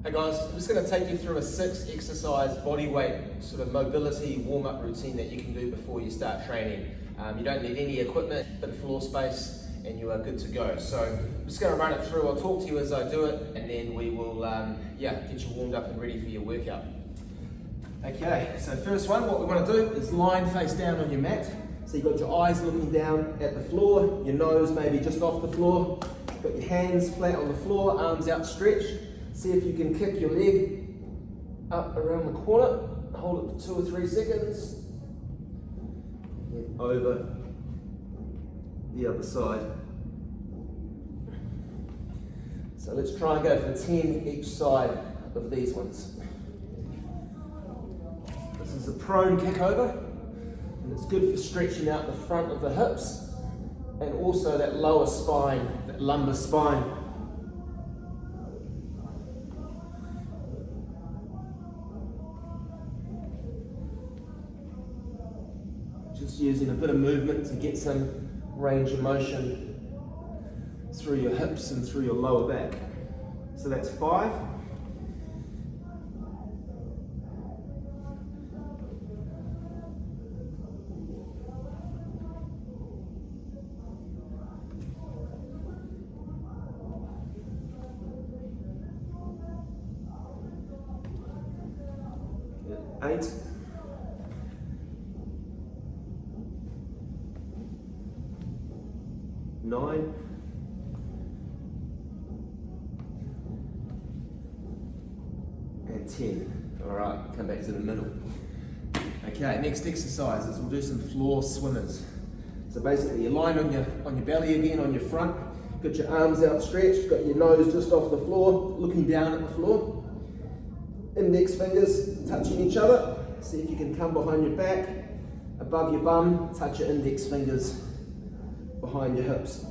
Hey guys, I'm just going to take you through a 6 exercise body weight sort of mobility warm-up routine that you can do before you start training. You don't need any equipment, bit of floor space, and you are good to go. So I'm just going to run it through. I'll talk to you as I do it, and then we will get you warmed up and ready for your workout. Okay, so first one, what we want to do is lying face down on your mat. So you've got your eyes looking down at the floor, your nose maybe just off the floor, got your hands flat on the floor, arms outstretched. See if you can kick your leg up around the corner, hold it for 2 or 3 seconds, and over the other side. So let's try and go for 10 each side of these ones. This is a prone kick over, and it's good for stretching out the front of the hips and also that lower spine, that lumbar spine. Just using a bit of movement to get some range of motion through your hips and through your lower back. So that's 5. Eight. 9. And 10. All right, come back to the middle. Okay, next exercise is we'll do some floor swimmers. So basically you're lying on your belly again, on your front, got your arms outstretched, got your nose just off the floor, looking down at the floor. Index fingers touching each other. See if you can come behind your back, above your bum, touch your index fingers behind your hips.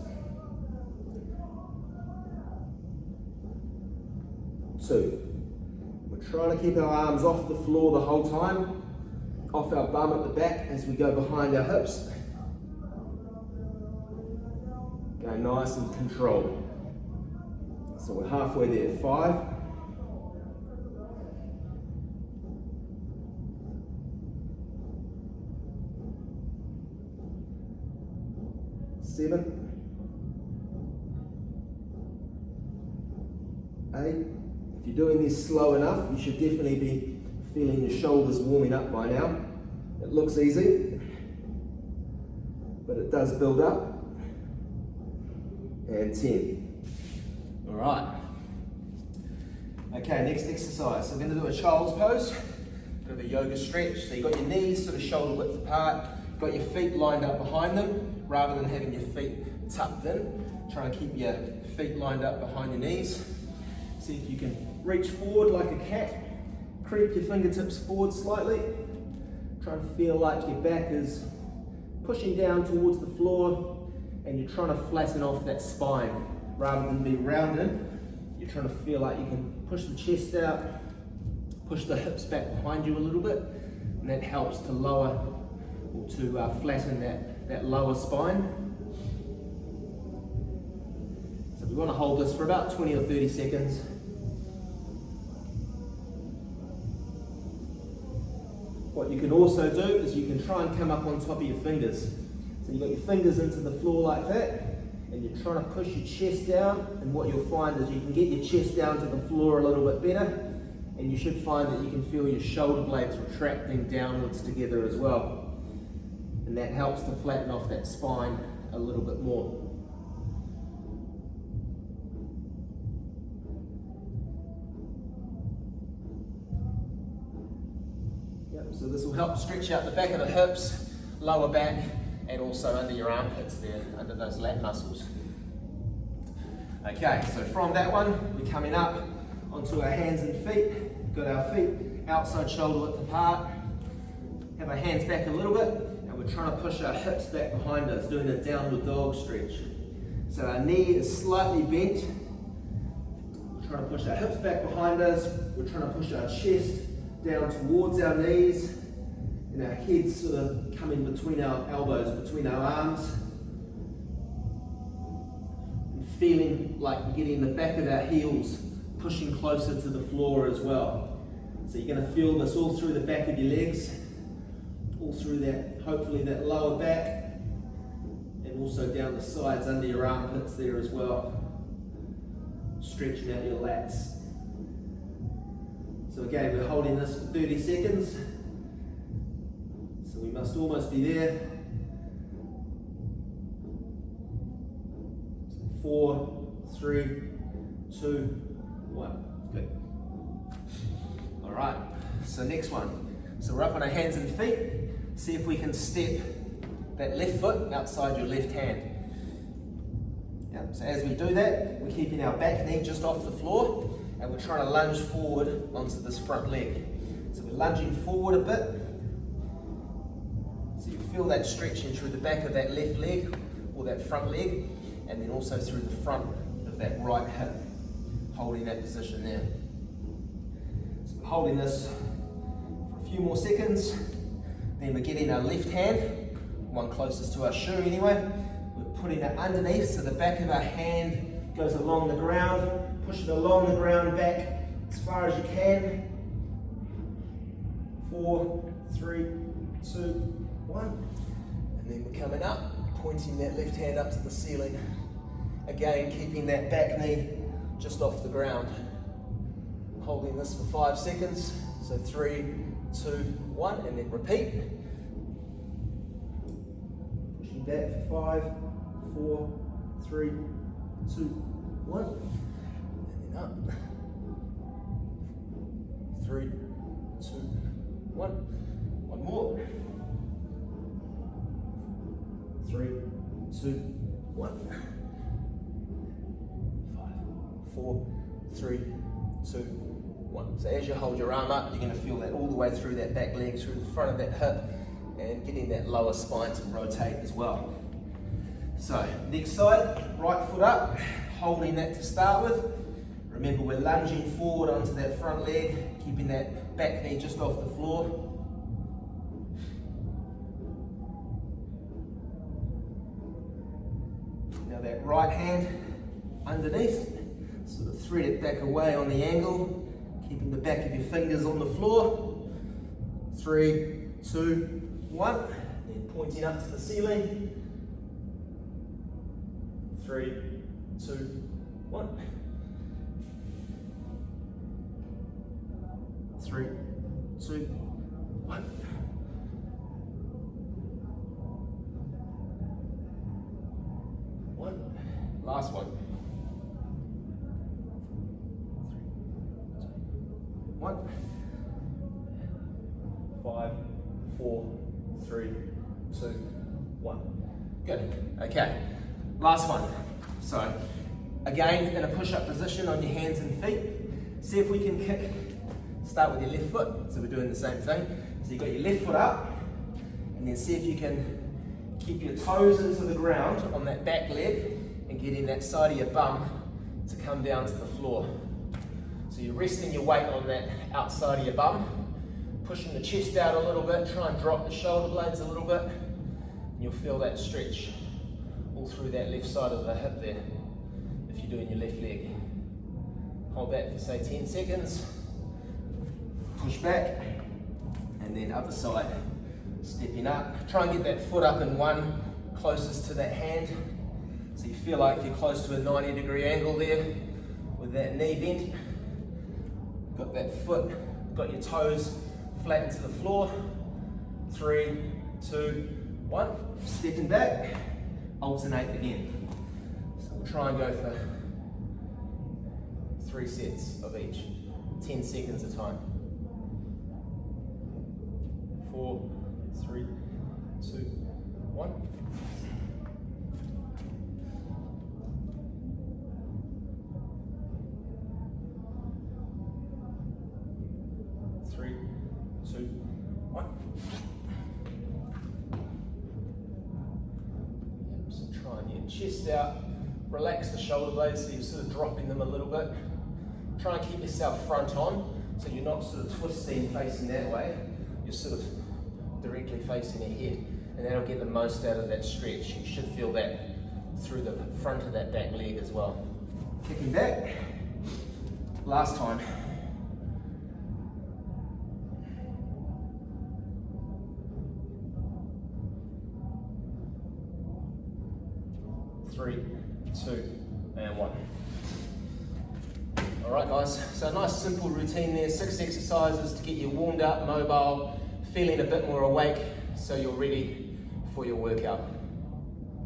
2. We're trying to keep our arms off the floor the whole time, off our bum at the back as we go behind our hips. Go nice and controlled. So we're halfway there. 5. 7. 8. If you're doing this slow enough, you should definitely be feeling your shoulders warming up by now. It looks easy, but it does build up. And 10. All right. Okay, next exercise. So we're going to do a child's pose, bit of a yoga stretch. So you've got your knees sort of shoulder width apart, got your feet lined up behind them, rather than having your feet tucked in. Try and keep your feet lined up behind your knees. See if you can reach forward like a cat. Creep your fingertips forward slightly. Try and feel like your back is pushing down towards the floor and you're trying to flatten off that spine. Rather than be rounded, you're trying to feel like you can push the chest out, push the hips back behind you a little bit, and that helps to lower or to flatten that lower spine. So we want to hold this for about 20 or 30 seconds. What you can also do is you can try and come up on top of your fingers. So you've got your fingers into the floor like that, and you're trying to push your chest down, and what you'll find is you can get your chest down to the floor a little bit better, and you should find that you can feel your shoulder blades retracting downwards together as well. And that helps to flatten off that spine a little bit more. So this will help stretch out the back of the hips, lower back, and also under your armpits there, under those lat muscles. Okay, so from that one, we're coming up onto our hands and feet. Got our feet outside shoulder width apart. Have our hands back a little bit, and we're trying to push our hips back behind us, doing a downward dog stretch. So our knee is slightly bent. We're trying to push our hips back behind us. We're trying to push our chest down towards our knees, and our head sort of coming between our elbows, between our arms. And feeling like we're getting the back of our heels pushing closer to the floor as well. So you're going to feel this all through the back of your legs, all through that, hopefully that lower back, and also down the sides under your armpits there as well. Stretching out your lats. So again, we're holding this for 30 seconds. So we must almost be there. 4, 3, 2, 1. Good. All right, so next one. So we're up on our hands and feet. See if we can step that left foot outside your left hand. Yep. So as we do that, we're keeping our back knee just off the floor, and we're trying to lunge forward onto this front leg. So we're lunging forward a bit. So you feel that stretching through the back of that left leg or that front leg, and then also through the front of that right hip, holding that position there. So we're holding this for a few more seconds. Then we're getting our left hand, one closest to our shoe anyway. We're putting it underneath so the back of our hand goes along the ground. Push it along the ground back as far as you can. 4, 3, 2, 1. And then we're coming up, pointing that left hand up to the ceiling. Again, keeping that back knee just off the ground. Holding this for 5 seconds. So 3, 2, 1, and then repeat. Pushing back for 5, 4, 3, 2, 1. And then up. 3, 2, 1. One more. 3, 2, 1. 5, 4, 3, 2, 1. So as you hold your arm up, you're going to feel that all the way through that back leg, through the front of that hip, and getting that lower spine to rotate as well. So next side, right foot up, holding that to start with. Remember, we're lunging forward onto that front leg, keeping that back knee just off the floor. Now that right hand underneath, sort of thread it back away on the angle, keeping the back of your fingers on the floor. 3, 2, 1. Then pointing up to the ceiling. 3, 2, 1. 3, 2, 1. Last one. 1. 5, 4, 3, 2, 1. Good. Okay. Last one. So, again, in a push-up position on your hands and feet. See if we can kick. Start with your left foot. So we're doing the same thing. So you've got your left foot up, and then see if you can keep your toes into the ground on that back leg, and getting that side of your bum to come down to the floor. So you're resting your weight on that outside of your bum, pushing the chest out a little bit, try and drop the shoulder blades a little bit, and you'll feel that stretch all through that left side of the hip there, if you're doing your left leg. Hold that for say 10 seconds, push back, and then other side, stepping up. Try and get that foot up in one, closest to that hand, so you feel like you're close to a 90-degree angle there with that knee bent. Got that foot, got your toes flat into the floor. 3, 2, 1. Stepping back, alternate again. So we'll try and go for 3 sets of each, 10 seconds a time. 4, 3, 2, 1. 3, 2, 1. So try and get your chest out, relax the shoulder blades so you're sort of dropping them a little bit. Try and keep yourself front on so you're not sort of twisting facing that way. You're sort of directly facing ahead, and that'll get the most out of that stretch. You should feel that through the front of that back leg as well. Kicking back, Last time. 3, 2, and 1. All right, guys, so a nice simple routine there, 6 exercises to get you warmed up, mobile, feeling a bit more awake, so you're ready for your workout.